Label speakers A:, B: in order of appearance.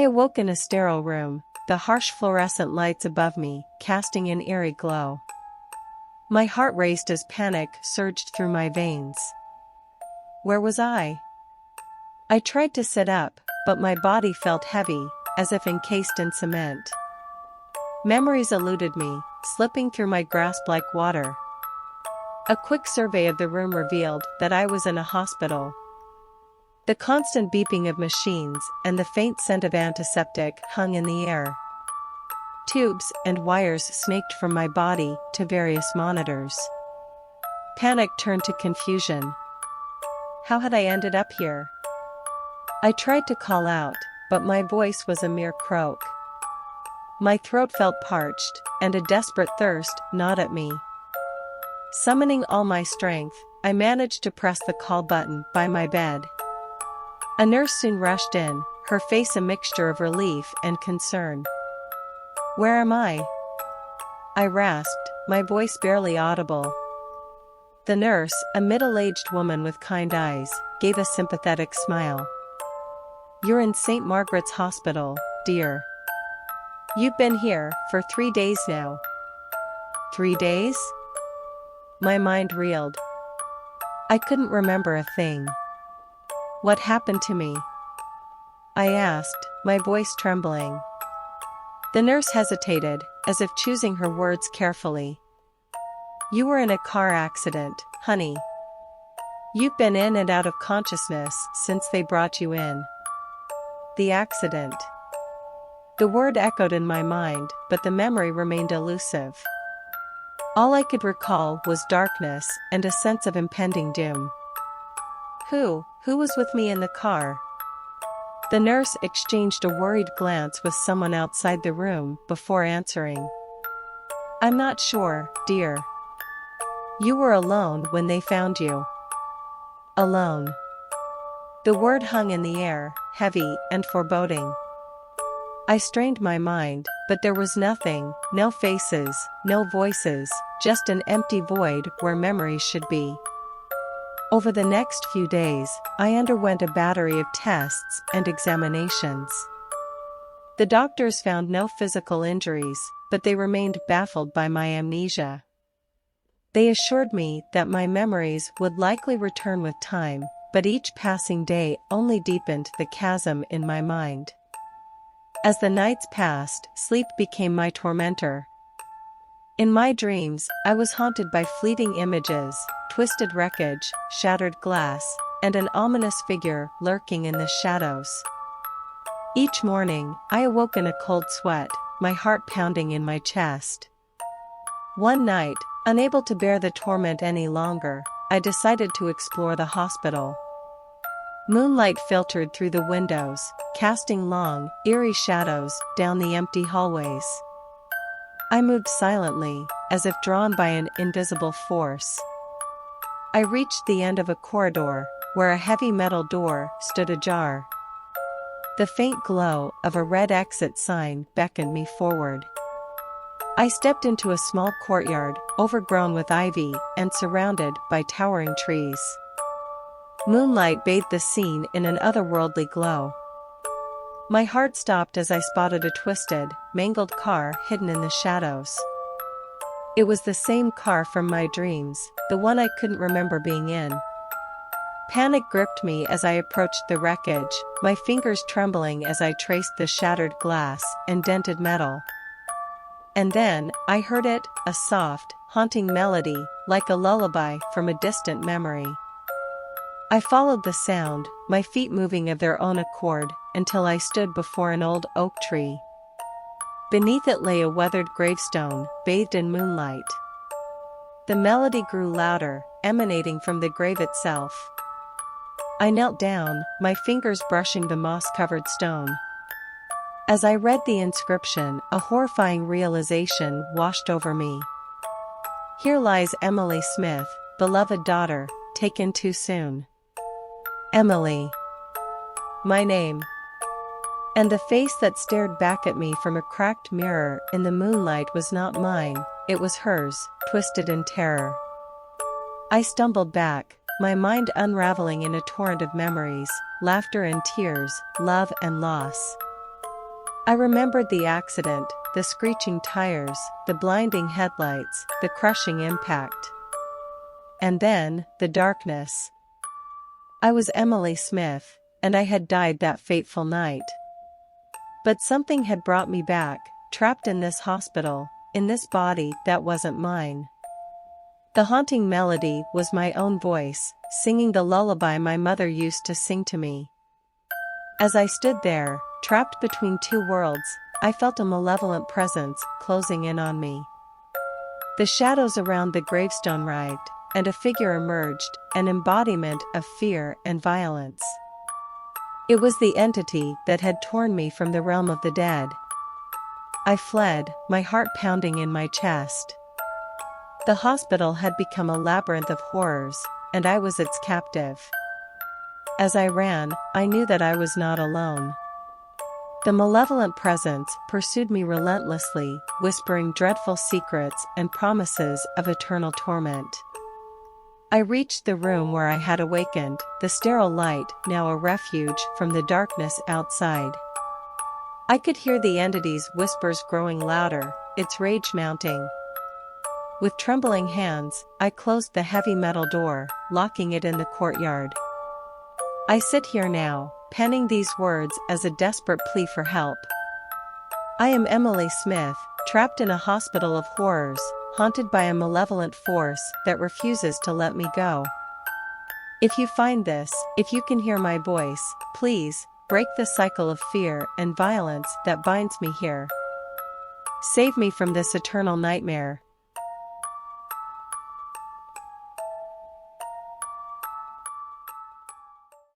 A: awoke in a sterile room, the harsh fluorescent lights above me casting an eerie glow. My heart raced as panic surged through my veins. Where was I? I tried to sit up, but my body felt heavy, as if encased in cement. Memories eluded me, slipping through my grasp like water. A quick survey of the room revealed that I was in a hospital. The constant beeping of machines and the faint scent of antiseptic hung in the air. Tubes and wires snaked from my body to various monitors. Panic turned to confusion. How had I ended up here? I tried to call out, but my voice was a mere croak. My throat felt parched, and a desperate thirst gnawed at me. Summoning all my strength, I managed to press the call button by my bed. A nurse soon rushed in, her face a mixture of relief and concern. "Where am I?" I rasped, my voice barely audible. The nurse, a middle-aged woman with kind eyes, gave a sympathetic smile. "You're in St. Margaret's Hospital, dear. You've been here for 3 days now." 3 days? My mind reeled. I couldn't remember a thing. What happened to me? I asked, my voice trembling. The nurse hesitated, as if choosing her words carefully. "You were in a car accident, honey. You've been in and out of consciousness since they brought you in." The accident. The word echoed in my mind, but the memory remained elusive. All I could recall was darkness and a sense of impending doom. Who was with me in the car? The nurse exchanged a worried glance with someone outside the room before answering. "I'm not sure, dear. You were alone when they found you." Alone. The word hung in the air, heavy and foreboding. I strained my mind, but there was nothing, no faces, no voices, just an empty void where memories should be. Over the next few days, I underwent a battery of tests and examinations. The doctors found no physical injuries, but they remained baffled by my amnesia. They assured me that my memories would likely return with time, but each passing day only deepened the chasm in my mind. As the nights passed, sleep became my tormentor. In my dreams, I was haunted by fleeting images, twisted wreckage, shattered glass, and an ominous figure lurking in the shadows. Each morning, I awoke in a cold sweat, my heart pounding in my chest. One night, unable to bear the torment any longer, I decided to explore the hospital. Moonlight filtered through the windows, casting long, eerie shadows down the empty hallways. I moved silently, as if drawn by an invisible force. I reached the end of a corridor, where a heavy metal door stood ajar. The faint glow of a red exit sign beckoned me forward. I stepped into a small courtyard, overgrown with ivy and surrounded by towering trees. Moonlight bathed the scene in an otherworldly glow. My heart stopped as I spotted a twisted, mangled car hidden in the shadows. It was the same car from my dreams, the one I couldn't remember being in. Panic gripped me as I approached the wreckage, my fingers trembling as I traced the shattered glass and dented metal. And then, I heard it, a soft, haunting melody, like a lullaby from a distant memory. I followed the sound, my feet moving of their own accord, until I stood before an old oak tree. Beneath it lay a weathered gravestone, bathed in moonlight. The melody grew louder, emanating from the grave itself. I knelt down, my fingers brushing the moss-covered stone. As I read the inscription, a horrifying realization washed over me. Here lies Emily Smith, beloved daughter, taken too soon. Emily. My name. And the face that stared back at me from a cracked mirror in the moonlight was not mine, it was hers, twisted in terror. I stumbled back, my mind unraveling in a torrent of memories, laughter and tears, love and loss. I remembered the accident, the screeching tires, the blinding headlights, the crushing impact. And then, the darkness. I was Emily Smith, and I had died that fateful night. But something had brought me back, trapped in this hospital, in this body that wasn't mine. The haunting melody was my own voice, singing the lullaby my mother used to sing to me. As I stood there, trapped between two worlds, I felt a malevolent presence closing in on me. The shadows around the gravestone writhed, and a figure emerged, an embodiment of fear and violence. It was the entity that had torn me from the realm of the dead. I fled, my heart pounding in my chest. The hospital had become a labyrinth of horrors, and I was its captive. As I ran, I knew that I was not alone. The malevolent presence pursued me relentlessly, whispering dreadful secrets and promises of eternal torment. I reached the room where I had awakened, the sterile light now a refuge from the darkness outside. I could hear the entity's whispers growing louder, its rage mounting. With trembling hands, I closed the heavy metal door, locking it in the courtyard. I sit here now, penning these words as a desperate plea for help. I am Emily Smith, trapped in a hospital of horrors, haunted by a malevolent force that refuses to let me go. If you find this, if you can hear my voice, please, break the cycle of fear and violence that binds me here. Save me from this eternal nightmare.